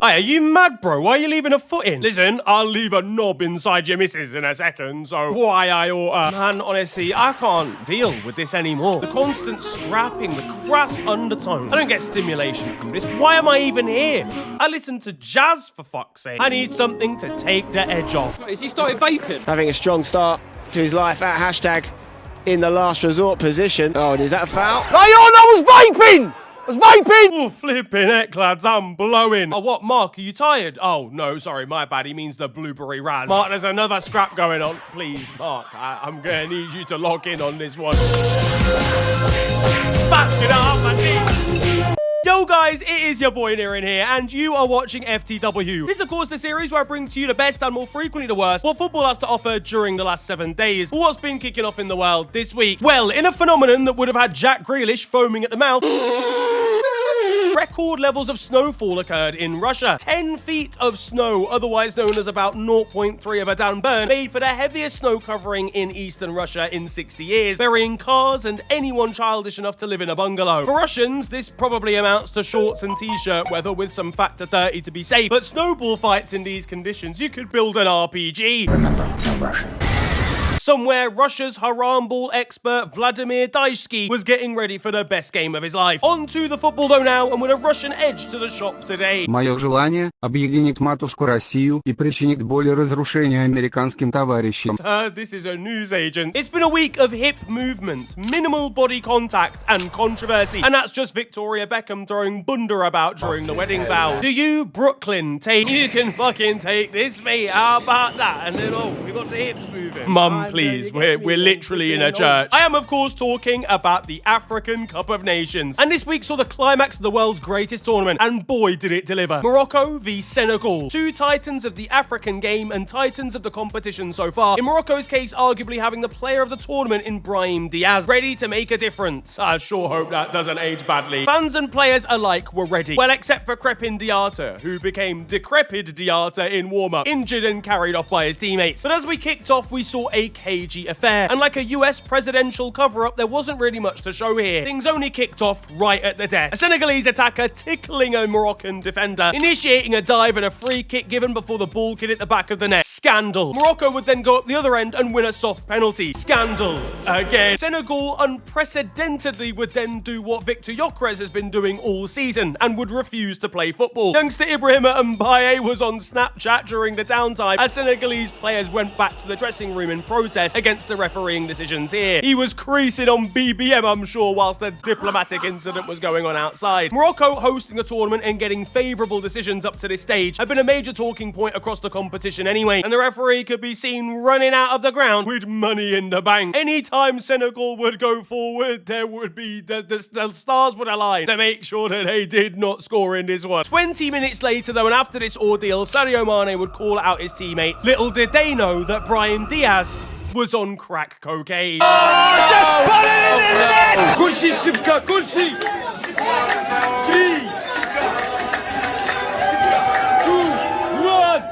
Hey, are you mad, bro? Why are you leaving a foot in? Listen, I'll leave a knob inside your missus in a second, so why I oughta... Man, honestly, I can't deal with this anymore. The constant scrapping, the crass undertones. I don't get stimulation from this. Why am I even here? I listen to jazz, for fuck's sake. I need something to take the edge off. Has he started vaping? Having a strong start to his life at hashtag in the last resort position. Oh, and is that a foul? I was vaping! I was vaping! Oh, flipping heck, lads, I'm blowing. Oh, what, Mark, are you tired? Oh, no, sorry, my bad, he means the blueberry raz. Mark, there's another scrap going on. Please, Mark, I'm gonna need you to lock in on this one. Fuck it off, I need. Yo guys, it is your boy Nirin here, and you are watching FTW. This is of course the series where I bring to you the best and more frequently the worst what football has to offer during the last 7 days. What's been kicking off in the world this week? Well, in a phenomenon that would have had Jack Grealish foaming at the mouth, record levels of snowfall occurred in Russia. 10 feet of snow, otherwise known as about 0.3 of a down burn, made for the heaviest snow covering in eastern Russia in 60 years, burying cars and anyone childish enough to live in a bungalow. For Russians, this probably amounts to shorts and t-shirt weather with some factor 30 to be safe, but snowball fights in these conditions, you could build an RPG. Remember, no Russian. Somewhere, Russia's haram ball expert Vladimir Dajski was getting ready for the best game of his life. On to the football though now, and with a Russian edge to the shop today. Мое желание – объединить матушку Россию и причинить боль и разрушение американским товарищам. This is a news agent. It's been a week of hip movement, minimal body contact, and controversy. And that's just Victoria Beckham throwing bunda about during the wedding vows. Do you, Brooklyn, take... You can fucking take this, mate. How about that? And then, oh, we got the hips moving. Mum, please, we're literally in a church. I am, of course, talking about the African Cup of Nations. And this week saw the climax of the world's greatest tournament, and boy, did it deliver. Morocco v Senegal. Two titans of the African game and titans of the competition so far. In Morocco's case, arguably having the player of the tournament in Brahim Diaz, ready to make a difference. I sure hope that doesn't age badly. Fans and players alike were ready. Well, except for Crepin Diata, who became decrepit Diata in warm-up, injured and carried off by his teammates. But as we kicked off, we saw a cagey affair. And like a US presidential cover-up, there wasn't really much to show here. Things only kicked off right at the death. A Senegalese attacker tickling a Moroccan defender, initiating a dive and a free kick given before the ball could hit the back of the net. Scandal. Morocco would then go up the other end and win a soft penalty. Scandal. Again. Senegal unprecedentedly would then do what Victor Gyökeres has been doing all season and would refuse to play football. Youngster Ibrahima Mbaye was on Snapchat during the downtime as Senegalese players went back to the dressing room in protest against the refereeing decisions here. He was creasing on BBM, I'm sure, whilst the diplomatic incident was going on outside. Morocco hosting a tournament and getting favourable decisions up to this stage had been a major talking point across the competition anyway, and the referee could be seen running out of the ground with money in the bank. Anytime Senegal would go forward, there would be the stars would align to make sure that they did not score in this one. 20 minutes later though, and after this ordeal, Sadio Mane would call out his teammates. Little did they know that Brahim Diaz was on crack cocaine. Oh, just put it in his net! Kulsi, Sibka, Kulsi! 3, 2, 1!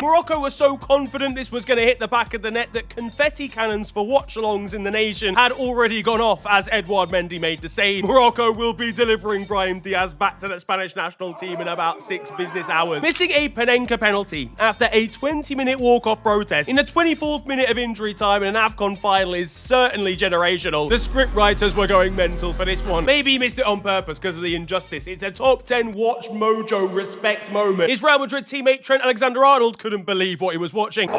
Morocco was so confident this was going to hit the back of the net that confetti cannons for watch-alongs in the nation had already gone off as Edouard Mendy made the save. Morocco will be delivering Brahim Diaz back to the Spanish national team in about 6 business hours. Missing a Panenka penalty after a 20-minute walk-off protest in the 24th minute of injury time in an AFCON final is certainly generational. The scriptwriters were going mental for this one. Maybe he missed it on purpose because of the injustice. It's a top 10 watch mojo respect moment. His Real Madrid teammate Trent Alexander-Arnold couldn't believe what he was watching.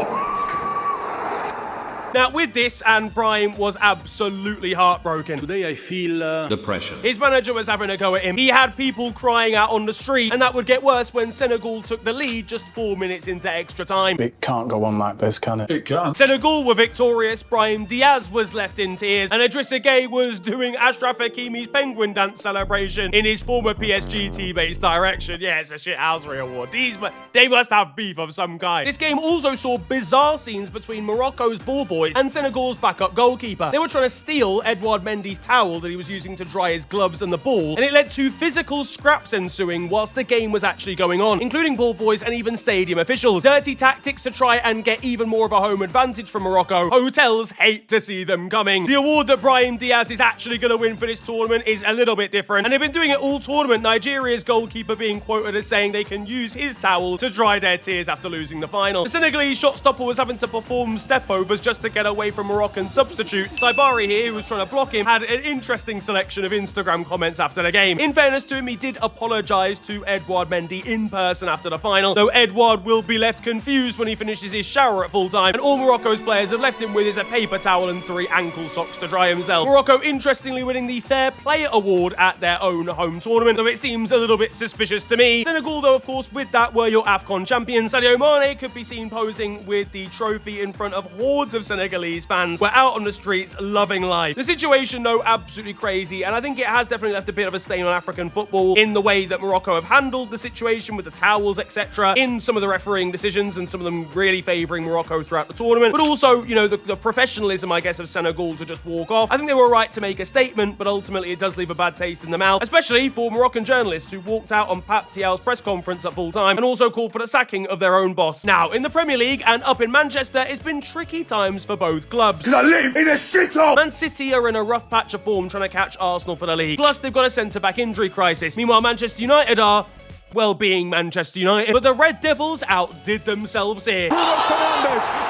Now, with this, and Brahim was absolutely heartbroken. Today I feel Depression. His manager was having a go at him. He had people crying out on the street, and that would get worse when Senegal took the lead just 4 minutes into extra time. It can't go on like this, can it? It can't. Senegal were victorious, Brahim Diaz was left in tears, and Idrissa Gueye was doing Ashraf Hakimi's penguin dance celebration in his former PSG teammate's direction. Yeah, it's a shithousery award. They must have beef of some kind. This game also saw bizarre scenes between Morocco's ball boys boys and Senegal's backup goalkeeper. They were trying to steal Edouard Mendy's towel that he was using to dry his gloves and the ball, and it led to physical scraps ensuing whilst the game was actually going on, including ball boys and even stadium officials. Dirty tactics to try and get even more of a home advantage from Morocco. Hotels hate to see them coming. The award that Brahim Diaz is actually going to win for this tournament is a little bit different, and they've been doing it all tournament. Nigeria's goalkeeper being quoted as saying they can use his towel to dry their tears after losing the final. The Senegalese shot stopper was having to perform stepovers just to get away from Moroccan substitutes. Saibari here, who was trying to block him, had an interesting selection of Instagram comments after the game. In fairness to him, he did apologise to Edouard Mendy in person after the final, though Edouard will be left confused when he finishes his shower at full time, and all Morocco's players have left him with is a paper towel and 3 ankle socks to dry himself. Morocco interestingly winning the Fair Play Award at their own home tournament, though it seems a little bit suspicious to me. Senegal, though, of course, with that were your AFCON champions. Sadio Mane could be seen posing with the trophy in front of hordes of Senegalese fans who are out on the streets loving life. The situation, though, absolutely crazy, and I think it has definitely left a bit of a stain on African football in the way that Morocco have handled the situation with the towels, etc., in some of the refereeing decisions, and some of them really favouring Morocco throughout the tournament, but also, you know, the professionalism, I guess, of Senegal to just walk off. I think they were right to make a statement, but ultimately it does leave a bad taste in the mouth, especially for Moroccan journalists who walked out on Pep Guardiola's press conference at full time and also called for the sacking of their own boss. Now, in the Premier League and up in Manchester, it's been tricky times for both clubs. Because I live in a shithole! Man City are in a rough patch of form trying to catch Arsenal for the league. Plus, they've got a centre-back injury crisis. Meanwhile, Manchester United are, well, being Manchester United. But the Red Devils outdid themselves here. Bruno Fernandes!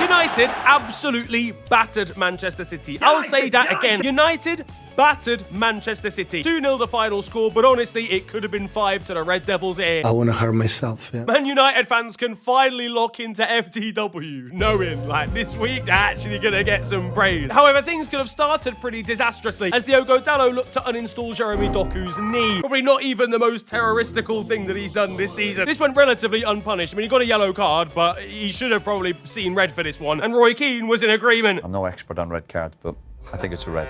United absolutely battered Manchester City. I'll say that again. United battered Manchester City. 2-0 the final score, but honestly, it could have been 5 to the Red Devils here. I want to hurt myself, yeah. Man United fans can finally lock into FTW, knowing, like, this week they're actually going to get some praise. However, things could have started pretty disastrously, as Diogo Dalot looked to uninstall Jeremy Doku's knee. Probably not even the most terroristical thing that he's done this season. This went relatively unpunished. I mean, he got a yellow card, but he should have probably seen red for this one, and Roy Keane was in agreement. I'm no expert on red cards, but I think it's a red.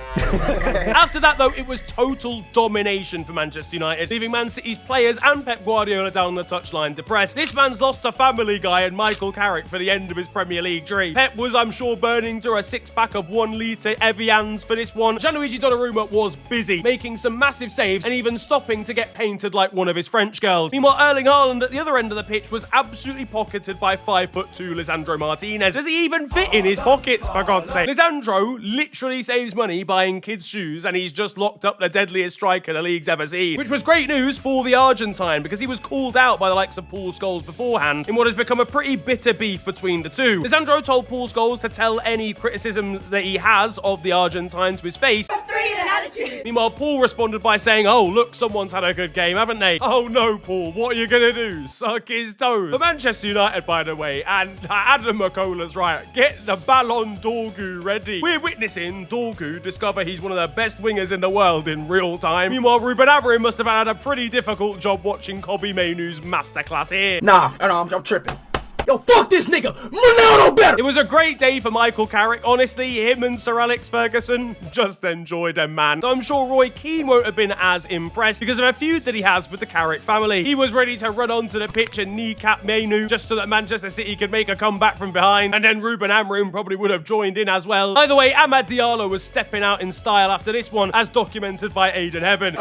After that, though, it was total domination for Manchester United, leaving Man City's players and Pep Guardiola down the touchline depressed. This man's lost a Family Guy and Michael Carrick for the end of his Premier League dream. Pep was, I'm sure, burning through a 6-pack of 1-litre Evians for this one. Gianluigi Donnarumma was busy, making some massive saves and even stopping to get painted like one of his French girls. Meanwhile, Erling Haaland at the other end of the pitch was absolutely pocketed by 5'2" Lisandro Martinez. Does he even fit in his pockets, for God's sake? Lisandro literally saves money buying kids' shoes, and he's just locked up the deadliest striker the league's ever seen. Which was great news for the Argentine, because he was called out by the likes of Paul Scholes beforehand in what has become a pretty bitter beef between the two. Lisandro told Paul Scholes to tell any criticism that he has of the Argentine to his face. Meanwhile, Paul responded by saying, "Oh, look, someone's had a good game, haven't they?" Oh no, Paul, what are you gonna do? Suck his toes? For Manchester United, by the way, and Adam McCullough's right, get the Ballon Dorgu ready. We're witnessing Dorgu discover he's one of the best wingers in the world in real time. Meanwhile, Ruben Amorim must have had a pretty difficult job watching Kobbie Mainoo's masterclass here. Nah, I'm tripping. Yo, fuck this nigga! Ronaldo better! It was a great day for Michael Carrick. Honestly, him and Sir Alex Ferguson just enjoyed them, man. Though I'm sure Roy Keane won't have been as impressed because of a feud that he has with the Carrick family. He was ready to run onto the pitch and kneecap Mainoo just so that Manchester City could make a comeback from behind, and then Ruben Amorim probably would have joined in as well. Either way, Amad Diallo was stepping out in style after this one, as documented by Aidan Heaven.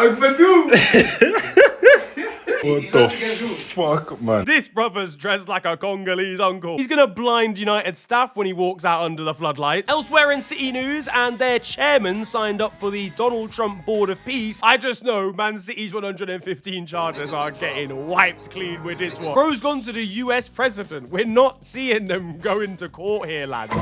What the fuck, man? This brother's dressed like a Congolese uncle. He's gonna blind United staff when he walks out under the floodlights. Elsewhere in City news, and their chairman signed up for the Donald Trump Board of Peace. I just know Man City's 115 charges are getting wiped clean with this one. Bro's gone to the US president. We're not seeing them go into court here, lads.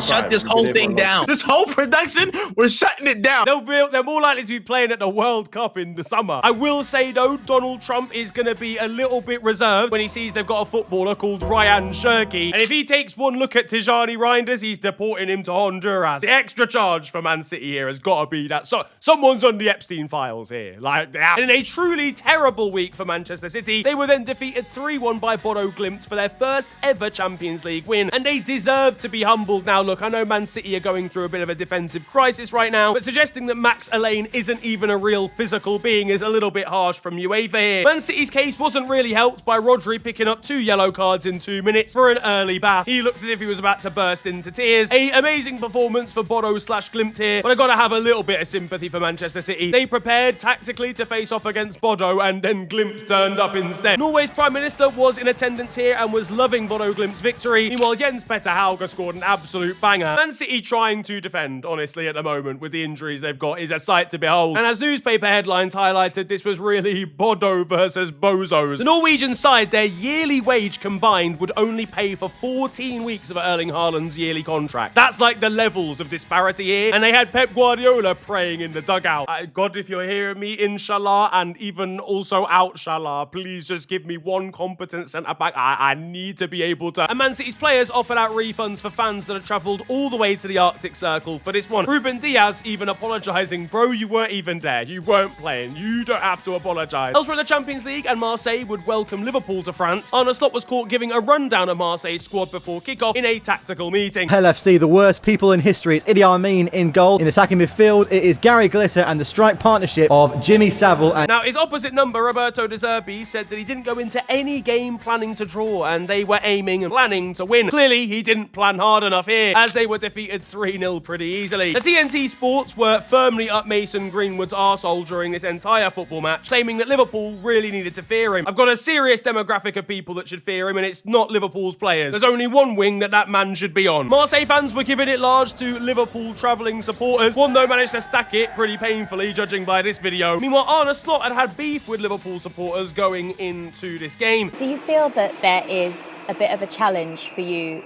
Shut this whole thing down. This whole production, we're shutting it down. They're more likely to be playing at the World Cup in the summer. I will say, though, Donald Trump is going to be a little bit reserved when he sees they've got a footballer called Ryan Cherki. And if he takes one look at Tijani Reinders, he's deporting him to Honduras. The extra charge for Man City here has got to be that. So someone's on the Epstein files here. Like that. In a truly terrible week for Manchester City, they were then defeated 3-1 by Bodo Glimt for their first ever Champions League win. And they deserve to be humbled now Now look, I know Man City are going through a bit of a defensive crisis right now, but suggesting that Max Alleyne isn't even a real physical being is a little bit harsh from UEFA here. Man City's case wasn't really helped by Rodri picking up 2 yellow cards in 2 minutes for an early bath. He looked as if he was about to burst into tears. A amazing performance for Bodo / Glimt here, but I gotta have a little bit of sympathy for Manchester City. They prepared tactically to face off against Bodo, and then Glimt turned up instead. Norway's Prime Minister was in attendance here and was loving Bodo Glimt's victory. Meanwhile, Jens Petter Hauge scored an absolute banger. Man City trying to defend, honestly, at the moment, with the injuries they've got, is a sight to behold. And as newspaper headlines highlighted, this was really Bodo versus Bozos. The Norwegian side, their yearly wage combined would only pay for 14 weeks of Erling Haaland's yearly contract. That's like the levels of disparity here. And they had Pep Guardiola praying in the dugout. God, if you're hearing me, inshallah, and even also outshallah, please just give me one competent centre-back. I need to be able to. And Man City's players offered out refunds for fans that had travelled all the way to the Arctic Circle for this one. Ruben Diaz even apologising. Bro, you weren't even there. You weren't playing. You don't have to apologise. Elsewhere in the Champions League, and Marseille would welcome Liverpool to France, Arne Slot was caught giving a rundown of Marseille's squad before kickoff in a tactical meeting. LFC, the worst people in history. It's Idi Amin in goal. In attacking midfield, it is Gary Glisser and the strike partnership of Jimmy Savile and... Now, his opposite number, Roberto De Zerbi, said that he didn't go into any game planning to draw, and they were aiming and planning to win. Clearly, he didn't plan hard enough here, as they were defeated 3-0 pretty easily. The TNT Sports were firmly up Mason Greenwood's arsehole during this entire football match, claiming that Liverpool really needed to fear him. I've got a serious demographic of people that should fear him, and it's not Liverpool's players. There's only one wing that man should be on. Marseille fans were giving it large to Liverpool travelling supporters. One, though, managed to stack it pretty painfully, judging by this video. Meanwhile, Arne Slot had beef with Liverpool supporters going into this game. Do you feel that there is a bit of a challenge for you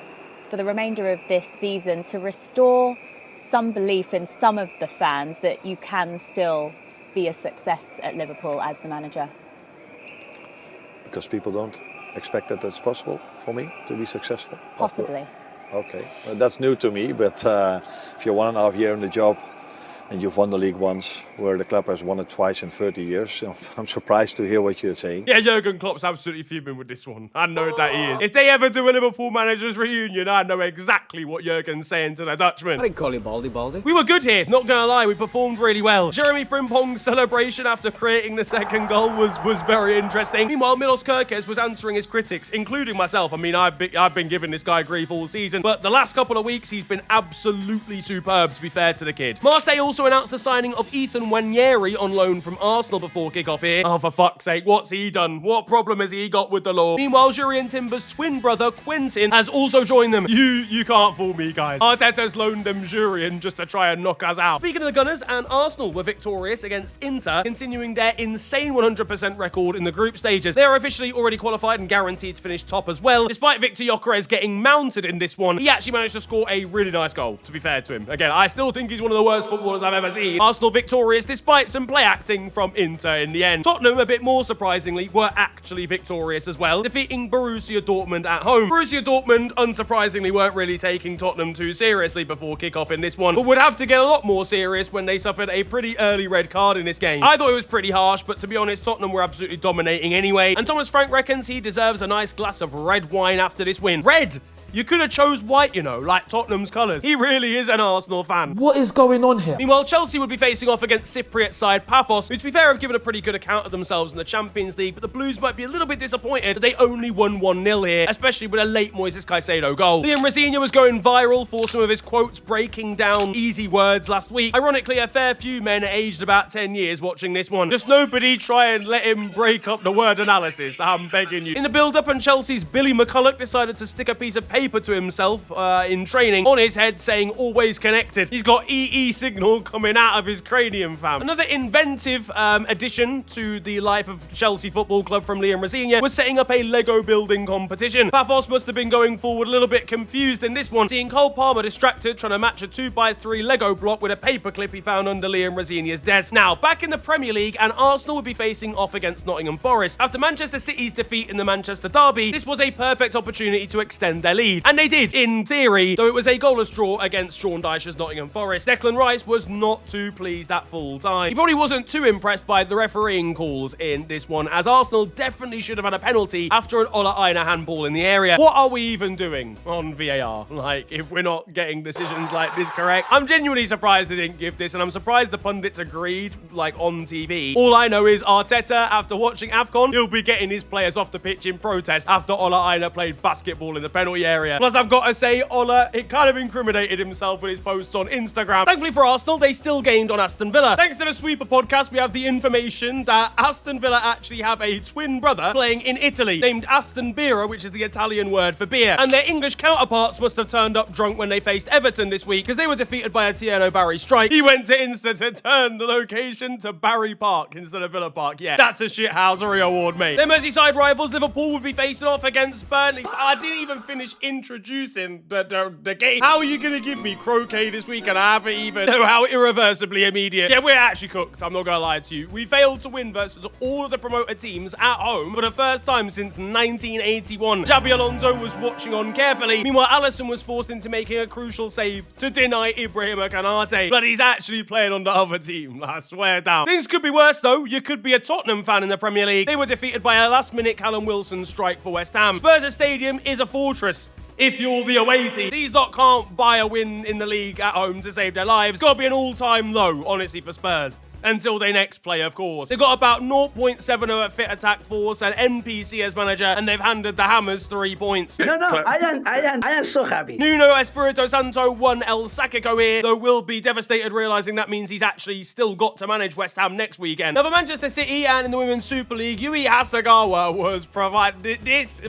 for the remainder of this season to restore some belief in some of the fans that you can still be a success at Liverpool as the manager? Because people don't expect that it's possible for me to be successful? Possibly. Okay, well, that's new to me, but if you're 1.5 years in the job and you've won the league once, where the club has won it twice in 30 years, I'm surprised to hear what you're saying. Yeah, Jurgen Klopp's absolutely fuming with this one. I know that he is. If they ever do a Liverpool managers reunion, I know exactly what Jurgen's saying to the Dutchman. I didn't call you Baldy. We were good here, not gonna lie, we performed really well. Jeremy Frimpong's celebration after creating the second goal was very interesting. Meanwhile, Milos Kerkez was answering his critics, including myself. I mean, I've been giving this guy grief all season, but the last couple of weeks, he's been absolutely superb, to be fair to the kid. Marseille also announced the signing of Ethan Nwaneri on loan from Arsenal before kickoff here. Oh, for fuck's sake, what's he done? What problem has he got with the law? Meanwhile, Jurien Timber's twin brother, Quentin, has also joined them. You can't fool me, guys. Arteta's loaned them Jurien just to try and knock us out. Speaking of the Gunners, and Arsenal were victorious against Inter, continuing their insane 100% record in the group stages. They are officially already qualified and guaranteed to finish top as well. Despite Victor Gyökeres getting mounted in this one, he actually managed to score a really nice goal, to be fair to him. Again, I still think he's one of the worst footballers I've ever seen. Arsenal victorious despite some play acting from Inter in the end. Tottenham, a bit more surprisingly, were actually victorious as well, defeating Borussia Dortmund at home. Borussia Dortmund, unsurprisingly, weren't really taking Tottenham too seriously before kickoff in this one, but would have to get a lot more serious when they suffered a pretty early red card in this game. I thought it was pretty harsh, but to be honest, Tottenham were absolutely dominating anyway, and Thomas Frank reckons he deserves a nice glass of red wine after this win. Red! You could have chose white, you know, like Tottenham's colours. He really is an Arsenal fan. What is going on here? Meanwhile, Chelsea would be facing off against Cypriot side Paphos, who, to be fair, have given a pretty good account of themselves in the Champions League, but the Blues might be a little bit disappointed that they only won 1-0 here, especially with a late Moises Caicedo goal. Liam Rossinha was going viral for some of his quotes breaking down easy words last week. Ironically, a fair few men aged about 10 years watching this one. Just nobody try and let him break up the word analysis. I'm begging you. In the build-up, and Chelsea's Billy McCulloch decided to stick a piece of paper to himself in training on his head saying always connected. He's got EE signal coming out of his cranium, fam. Another inventive addition to the life of Chelsea Football Club from Liam Rossinha was setting up a Lego building competition. Paphos must have been going forward a little bit confused in this one, seeing Cole Palmer distracted trying to match a 2x3 Lego block with a paperclip he found under Liam Rossinha's desk. Now, back in the Premier League, and Arsenal would be facing off against Nottingham Forest. After Manchester City's defeat in the Manchester Derby, this was a perfect opportunity to extend their lead. lead. And they did, in theory, though it was a goalless draw against Sean Dyche's Nottingham Forest. Declan Rice was not too pleased at full time. He probably wasn't too impressed by the refereeing calls in this one, as Arsenal definitely should have had a penalty after an Ola Aina handball in the area. What are we even doing on VAR? Like, if we're not getting decisions like this correct? I'm genuinely surprised they didn't give this, and I'm surprised the pundits agreed, like, on TV. All I know is Arteta, after watching AFCON, he'll be getting his players off the pitch in protest after Ola Aina played basketball in the penalty area. Plus, I've got to say, Ola, it kind of incriminated himself with his posts on Instagram. Thankfully for Arsenal, they still gained on Aston Villa. Thanks to the Sweeper podcast, we have the information that Aston Villa actually have a twin brother playing in Italy, named Aston Bira, which is the Italian word for beer. And their English counterparts must have turned up drunk when they faced Everton this week, because they were defeated by a Tierno Barry strike. He went to Insta to turn the location to Barry Park instead of Villa Park. Yeah, that's a shithousery award, mate. Their Merseyside rivals, Liverpool, would be facing off against Burnley. I didn't even finish introducing the game. How are you going to give me croquet this week and I haven't even know how irreversibly immediate? Yeah, we're actually cooked. I'm not going to lie to you. We failed to win versus all of the promoted teams at home for the first time since 1981. Xabi Alonso was watching on carefully. Meanwhile, Alisson was forced into making a crucial save to deny Ibrahima Konate. But he's actually playing on the other team. I swear down. Things could be worse, though. You could be a Tottenham fan in the Premier League. They were defeated by a last-minute Callum Wilson strike for West Ham. Spurs' stadium is a fortress if you're the away team. These lot can't buy a win in the league at home to save their lives. It's got to be an all-time low, honestly, for Spurs. Until they next play, of course. They've got about 0.7 of a fit attack force and NPC as manager, and they've handed the Hammers 3 points. No, I am so happy. Nuno Espirito Santo won El Sacico here, though will be devastated realising that means he's actually still got to manage West Ham next weekend. Now, for Manchester City and in the Women's Super League, Yui Hasegawa was provided this,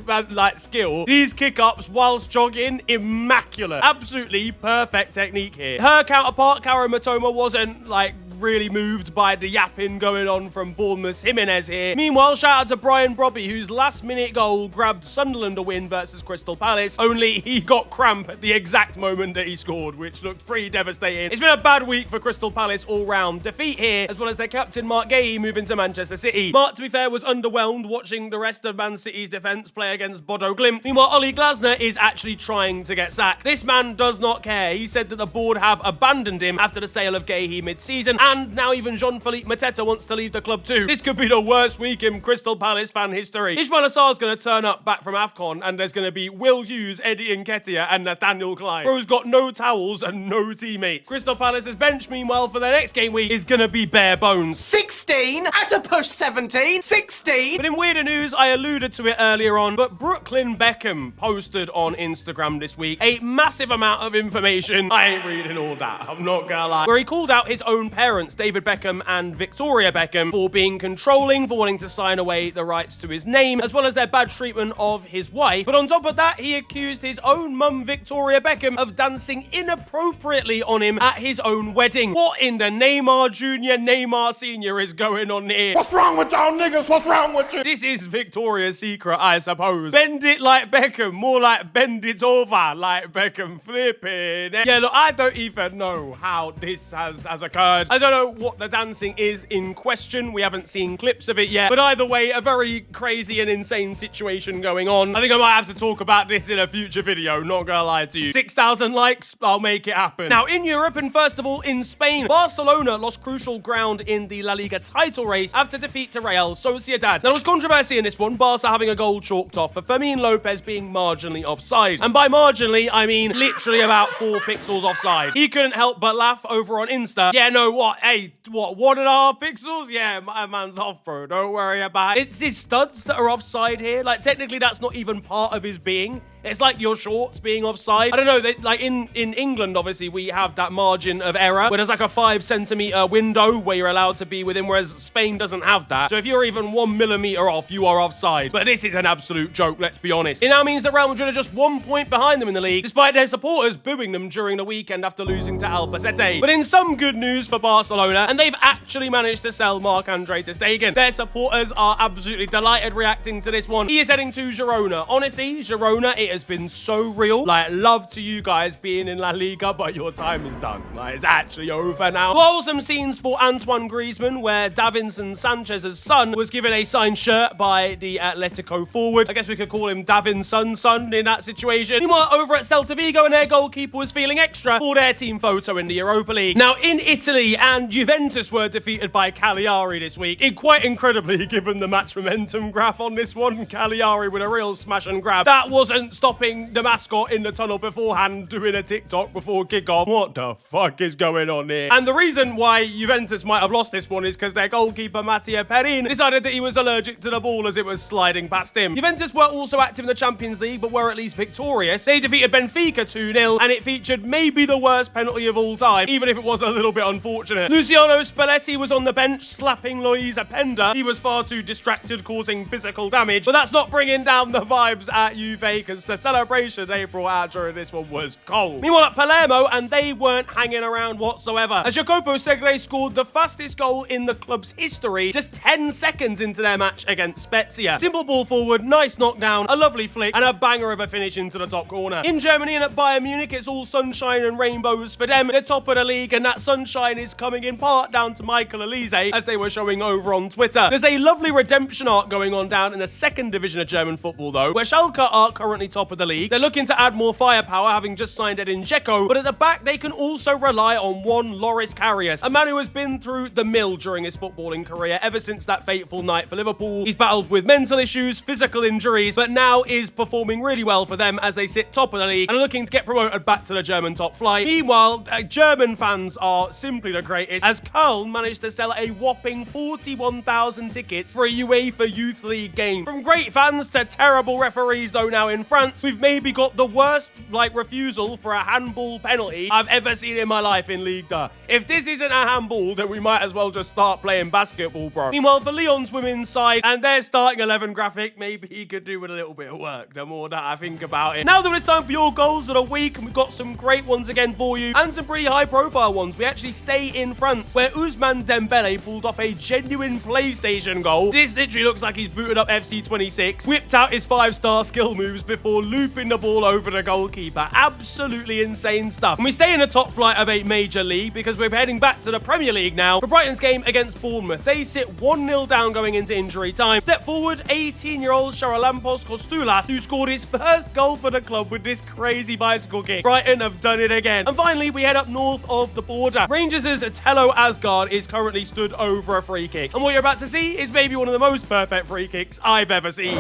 skill. These kick-ups whilst jogging, immaculate. Absolutely perfect technique here. Her counterpart, Karen Matoma, wasn't, really moved by the yapping going on from Bournemouth's Jimenez here. Meanwhile, shout out to Brian Brobby, whose last-minute goal grabbed Sunderland a win versus Crystal Palace, only he got cramp at the exact moment that he scored, which looked pretty devastating. It's been a bad week for Crystal Palace all-round. Defeat here, as well as their captain Mark Gahey moving to Manchester City. Mark, to be fair, was underwhelmed watching the rest of Man City's defence play against Bodo Glimt. Meanwhile, Ollie Glasner is actually trying to get sacked. This man does not care. He said that the board have abandoned him after the sale of Gahey mid-season, and now even Jean-Philippe Mateta wants to leave the club too. This could be the worst week in Crystal Palace fan history. Ismail Assar's going to turn up back from AFCON, and there's going to be Will Hughes, Eddie Nketiah, and Nathaniel Klein. Bro's got no towels and no teammates. Crystal Palace's bench, meanwhile, for their next game week is going to be bare bones. 16 at a push 17. 16. But in weirder news, I alluded to it earlier on, but Brooklyn Beckham posted on Instagram this week a massive amount of information. I ain't reading all that, I'm not gonna lie. Where he called out his own parents, David Beckham and Victoria Beckham, for being controlling, for wanting to sign away the rights to his name, as well as their bad treatment of his wife. But on top of that, he accused his own mum, Victoria Beckham, of dancing inappropriately on him at his own wedding. What in the Neymar Jr., Neymar Sr. is going on here? What's wrong with y'all niggas? What's wrong with you? This is Victoria's Secret, I suppose. Bend it like Beckham, more like bend it over like Beckham, flipping. Yeah, look, I don't even know how this has occurred. I don't know what the dancing is in question. We haven't seen clips of it yet. But either way, a very crazy and insane situation going on. I think I might have to talk about this in a future video, not gonna lie to you. 6,000 likes, I'll make it happen. Now, in Europe, and first of all, in Spain, Barcelona lost crucial ground in the La Liga title race after defeat to Real Sociedad. Now, there was controversy in this one, Barca having a goal chalked off for Fermin Lopez being marginally offside. And by marginally, I mean literally about 4 pixels offside. He couldn't help but laugh over on Insta. Yeah, no, what? Hey, what, 1.5 pixels? Yeah, my man's off, bro. Don't worry about it. It's his studs that are offside here. Like, technically, that's not even part of his being. It's like your shorts being offside. I don't know, like in England, obviously, we have that margin of error where there's like a 5cm window where you're allowed to be within, whereas Spain doesn't have that. So if you're even 1 millimeter off, you are offside. But this is an absolute joke, let's be honest. It now means that Real Madrid are just 1 point behind them in the league, despite their supporters booing them during the weekend after losing to Albacete. But in some good news for Barcelona, Barcelona, and they've actually managed to sell Marc-Andre ter Stegen. Their supporters are absolutely delighted reacting to this one. He is heading to Girona. Honestly, Girona, it has been so real. Like, love to you guys being in La Liga, but your time is done. Like, it's actually over now. Well, some scenes for Antoine Griezmann, where Davinson Sanchez's son was given a signed shirt by the Atletico forward. I guess we could call him Davinson's son in that situation. Meanwhile, over at Celta Vigo, and their goalkeeper was feeling extra for their team photo in the Europa League. Now, in Italy, and Juventus were defeated by Cagliari this week. Quite incredibly, given the match momentum graph on this one, Cagliari with a real smash and grab. That wasn't stopping the mascot in the tunnel beforehand doing a TikTok before kickoff. What the fuck is going on here? And the reason why Juventus might have lost this one is because their goalkeeper, Mattia Perin, decided that he was allergic to the ball as it was sliding past him. Juventus were also active in the Champions League, but were at least victorious. They defeated Benfica 2-0, and it featured maybe the worst penalty of all time, even if it was a little bit unfortunate. Luciano Spalletti was on the bench slapping Lois Apenda. He was far too distracted, causing physical damage, but that's not bringing down the vibes at Juve, because the celebration they brought out during this one was cold. Meanwhile, at Palermo, and they weren't hanging around whatsoever, as Jacopo Segre scored the fastest goal in the club's history just 10 seconds into their match against Spezia. Simple ball forward, nice knockdown, a lovely flick, and a banger of a finish into the top corner. In Germany and at Bayern Munich, it's all sunshine and rainbows for them. They're top of the league, and that sunshine is coming in part down to Michael Elise, as they were showing over on Twitter. There's a lovely redemption arc going on down in the second division of German football, though, where Schalke are currently top of the league. They're looking to add more firepower, having just signed Edin Dzeko, but at the back, they can also rely on one Loris Karius, a man who has been through the mill during his footballing career ever since that fateful night for Liverpool. He's battled with mental issues, physical injuries, but now is performing really well for them as they sit top of the league and are looking to get promoted back to the German top flight. Meanwhile, German fans are simply the greatest, as Köln managed to sell a whopping 41,000 tickets for a UEFA Youth League game. From great fans to terrible referees, though, now in France, we've maybe got the worst, refusal for a handball penalty I've ever seen in my life in Ligue 2. If this isn't a handball, then we might as well just start playing basketball, bro. Meanwhile, for Lyon's women's side and their starting 11 graphic, maybe he could do with a little bit of work, the more that I think about it. Now that it's time for your goals of the week, and we've got some great ones again for you, and some pretty high-profile ones. We actually stay in France, where Ousmane Dembele pulled off a genuine PlayStation goal. This literally looks like he's booted up FC 26, whipped out his 5-star skill moves before looping the ball over the goalkeeper. Absolutely insane stuff. And we stay in the top flight of a major league, because we're heading back to the Premier League now for Brighton's game against Bournemouth. They sit 1-0 down going into injury time. Step forward, 18-year-old Charalampos Kostoulas, who scored his first goal for the club with this crazy bicycle kick. Brighton have done it again. And finally, we head up north of the border. Rangers' Tello Asgard is currently stood over a free kick. And what you're about to see is maybe one of the most perfect free kicks I've ever seen.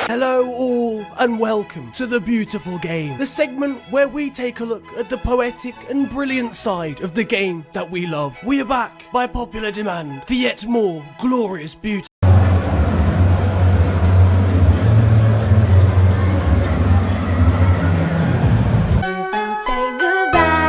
Hello all, and welcome to The Beautiful Game, the segment where we take a look at the poetic and brilliant side of the game that we love. We are back by popular demand for yet more glorious beauty.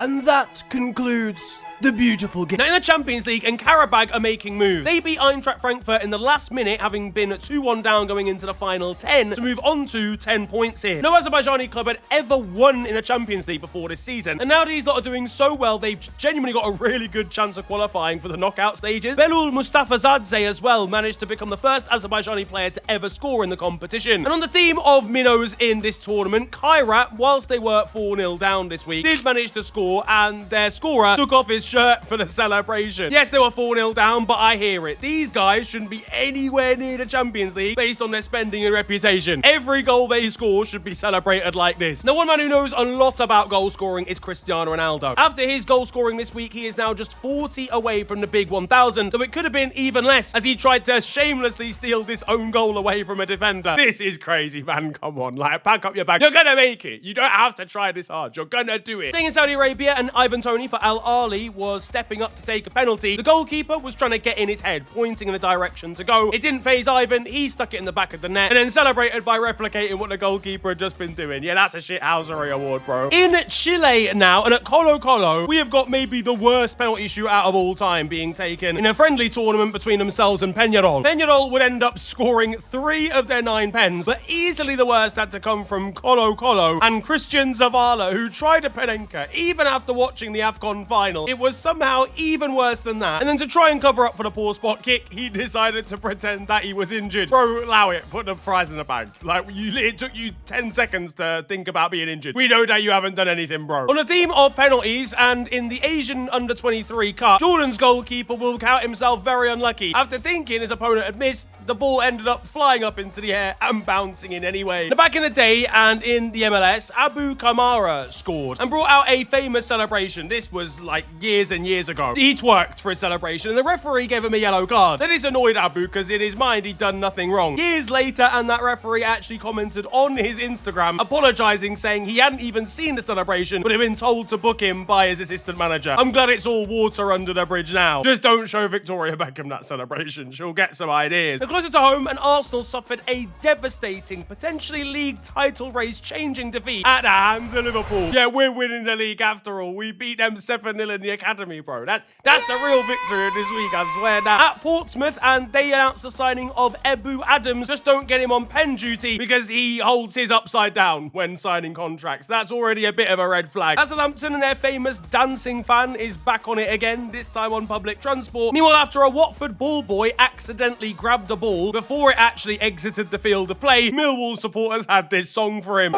And that concludes The Beautiful Game. Now, in the Champions League, and Karabag are making moves. They beat Eintracht Frankfurt in the last minute, having been 2-1 down going into the final 10, to move on to 10 points here. No Azerbaijani club had ever won in the Champions League before this season, and now these lot are doing so well, they've genuinely got a really good chance of qualifying for the knockout stages. Belul Mustafazadze as well managed to become the first Azerbaijani player to ever score in the competition. And on the theme of minnows in this tournament, Kairat, whilst they were 4-0 down this week, did manage to score, and their scorer took off his shirt for the celebration. Yes, they were 4-0 down, but I hear it. These guys shouldn't be anywhere near the Champions League based on their spending and reputation. Every goal they score should be celebrated like this. Now, one man who knows a lot about goal scoring is Cristiano Ronaldo. After his goal scoring this week, he is now just 40 away from the big 1,000, though it could have been even less as he tried to shamelessly steal this own goal away from a defender. This is crazy, man. Come on, pack up your bag. You're gonna make it. You don't have to try this hard. You're gonna do it. Staying in Saudi Arabia, and Ivan Toney for Al Ahly was stepping up to take a penalty, the goalkeeper was trying to get in his head, pointing in a direction to go. It didn't faze Ivan, he stuck it in the back of the net, and then celebrated by replicating what the goalkeeper had just been doing. Yeah, that's a shithousery award, bro. In Chile now, and at Colo Colo, we have got maybe the worst penalty shootout of all time being taken in a friendly tournament between themselves and Peñarol. Peñarol would end up scoring 3 of their 9 pens, but easily the worst had to come from Colo Colo and Christian Zavala, who tried a penenka even after watching the AFCON final. It was somehow even worse than that. And then to try and cover up for the poor spot kick, he decided to pretend that he was injured. Bro, allow it. Put the fries in the bag. Like, it took you 10 seconds to think about being injured. We know that you haven't done anything, bro. On the theme of penalties, and in the Asian Under-23 Cup, Jordan's goalkeeper will count himself very unlucky. After thinking his opponent had missed, the ball ended up flying up into the air and bouncing in anyway. Now, back in the day, and in the MLS, Abu Kamara scored and brought out a famous celebration. This was like years and years ago. He twerked for his celebration, and the referee gave him a yellow card. That is annoyed Abu, because in his mind, he'd done nothing wrong. Years later, and that referee actually commented on his Instagram, apologizing, saying he hadn't even seen the celebration, but had been told to book him by his assistant manager. I'm glad it's all water under the bridge now. Just don't show Victoria Beckham that celebration. She'll get some ideas. Now, closer to home, and Arsenal suffered a devastating, potentially league title race changing defeat at the hands of Liverpool. Yeah, we're winning the league after all. We beat them 7-0 in the academy, bro. That's the real victory of this week, I swear now. At Portsmouth, and they announced the signing of Ebu Adams. Just don't get him on pen duty, because he holds his upside down when signing contracts. That's already a bit of a red flag. As Southampton and their famous dancing fan is back on it again, this time on public transport. Meanwhile, after a Watford ball boy accidentally grabbed a ball before it actually exited the field of play, Millwall supporters had this song for him.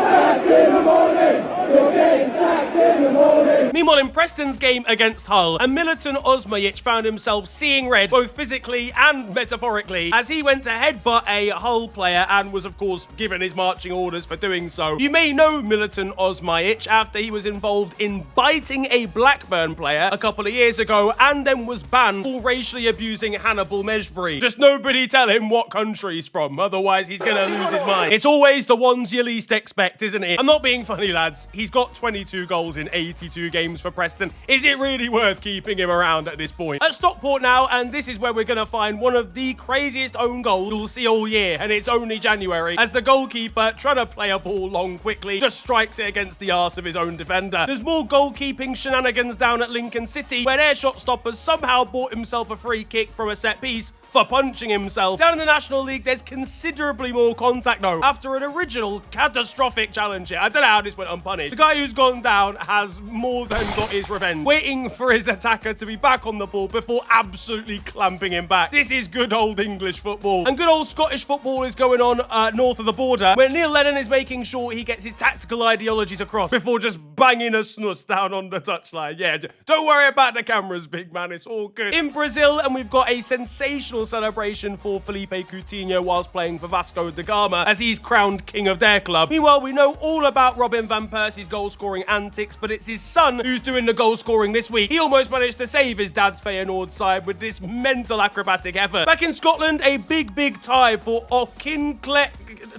Meanwhile, in Preston's game against Hull, and Militon Osmajic found himself seeing red, both physically and metaphorically, as he went to headbutt a Hull player and was, of course, given his marching orders for doing so. You may know Militon Osmajic after he was involved in biting a Blackburn player a couple of years ago and then was banned for racially abusing Hannibal Mejbri. Just nobody tell him what country he's from, otherwise he's gonna lose his mind. It's always the ones you least expect, isn't it? I'm not being funny, lads. He's got 22 goals in 82 games for Preston. Is it really worth keeping him around at this point? At Stockport now, and this is where we're gonna find one of the craziest own goals you'll see all year, and it's only January, as the goalkeeper, trying to play a ball long quickly, just strikes it against the arse of his own defender. There's more goalkeeping shenanigans down at Lincoln City, where their shot stoppers somehow bought himself a free kick from a set piece for punching himself. Down in the National League, there's considerably more contact though, after an original catastrophic challenge here. I don't know how this went unpunished. The guy who's gone down has more than got his revenge, waiting for his attacker to be back on the ball before absolutely clamping him back. This is good old English football. And good old Scottish football is going on north of the border, where Neil Lennon is making sure he gets his tactical ideologies across before just banging a snus down on the touchline. Yeah, don't worry about the cameras, big man. It's all good. In Brazil, and we've got a sensational celebration for Felipe Coutinho whilst playing for Vasco da Gama, as he's crowned king of their club. Meanwhile, we know all about Robin van Persie's goal-scoring antics, but it's his son who's doing the goal-scoring this week. He almost managed to save his dad's Feyenoord side with this mental acrobatic effort. Back in Scotland, a big tie for Auchinleck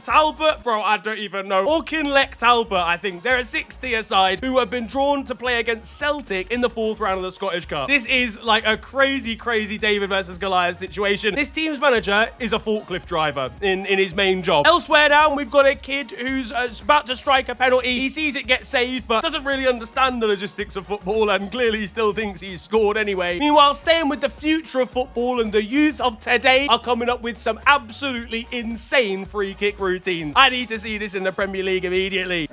Talbot? Bro, I don't even know. Auchinleck Talbot, I think. They're a 6-tier side who have been drawn to play against Celtic in the 4th round of the Scottish Cup. This is like a crazy David versus Goliath situation. This team's manager is a forklift driver in his main job. Elsewhere now, we've got a kid who's about to strike a penalty. He sees it get saved, but doesn't really understand the logistics of football and clearly still thinks he's scored anyway. Meanwhile, staying with the future of football, and the youth of today are coming up with some absolutely insane free kick routines. I need to see this in the Premier League immediately.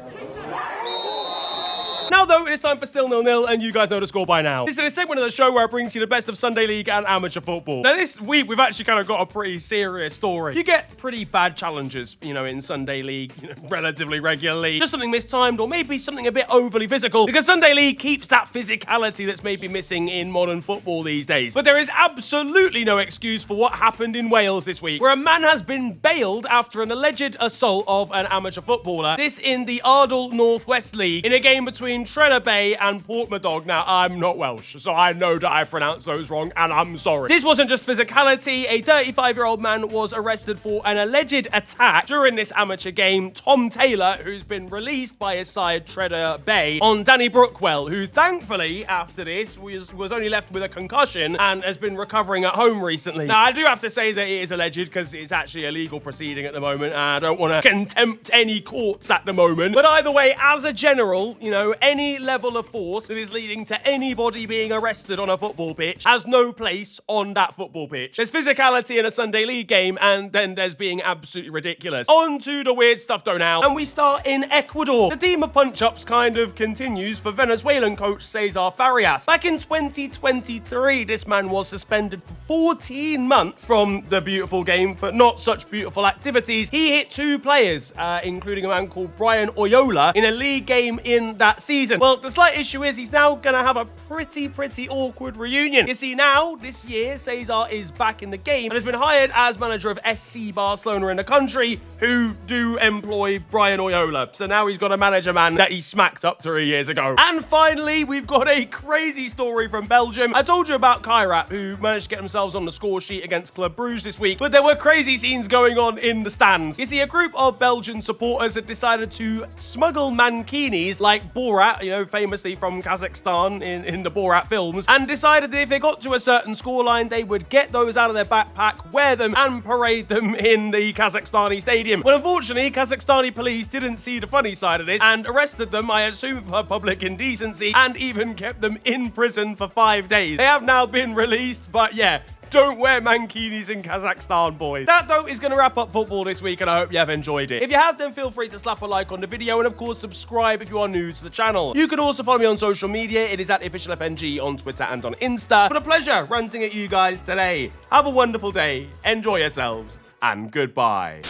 Now, though, it's time for Still 0-0, and you guys know the score by now. This is a segment of the show where I bring to you the best of Sunday League and amateur football. Now, this week, we've actually kind of got a pretty serious story. You get pretty bad challenges, you know, in Sunday League, relatively regularly. Just something mistimed, or maybe something a bit overly physical, because Sunday League keeps that physicality that's maybe missing in modern football these days. But there is absolutely no excuse for what happened in Wales this week, where a man has been bailed after an alleged assault of an amateur footballer. This in the Ardal North West League, in a game between Treasure Bay, and Portmadog. Now, I'm not Welsh, so I know that I pronounced those wrong, and I'm sorry. This wasn't just physicality. A 35-year-old man was arrested for an alleged attack during this amateur game. Tom Taylor, who's been released by his side, Treasure Bay, on Danny Brookwell, who thankfully, after this, was only left with a concussion and has been recovering at home recently. Now, I do have to say that it is alleged because it's actually a legal proceeding at the moment, and I don't want to contempt any courts at the moment. But either way, as a general, you know, any level of force that is leading to anybody being arrested on a football pitch has no place on that football pitch. There's physicality in a Sunday League game, and then there's being absolutely ridiculous. On to the weird stuff though now, and we start in Ecuador. The theme of punch-ups kind of continues for Venezuelan coach Cesar Farias. Back in 2023, this man was suspended for 14 months from the beautiful game for not such beautiful activities. He hit 2 players, including a man called Brian Oyola, in a league game in that season. Well, the slight issue is he's now going to have a pretty awkward reunion. You see, now, this year, Cesar is back in the game and has been hired as manager of SC Barcelona in the country, who do employ Brian Oyola. So now he's got to manage a man that he smacked up 3 years ago. And finally, we've got a crazy story from Belgium. I told you about Kairat, who managed to get themselves on the score sheet against Club Brugge this week, but there were crazy scenes going on in the stands. You see, a group of Belgian supporters had decided to smuggle mankinis like Borat, you know, famously from Kazakhstan in the Borat films, and decided that if they got to a certain scoreline, they would get those out of their backpack, wear them, and parade them in the Kazakhstani stadium. Well, unfortunately, Kazakhstani police didn't see the funny side of this and arrested them, I assume, for public indecency, and even kept them in prison for 5 days. They have now been released, but yeah, don't wear mankinis in Kazakhstan, boys. That, though, is going to wrap up football this week, and I hope you have enjoyed it. If you have, then feel free to slap a like on the video, and of course, subscribe if you are new to the channel. You can also follow me on social media. It is at officialfng on Twitter and on Insta. But a pleasure ranting at you guys today. Have a wonderful day, enjoy yourselves, and goodbye.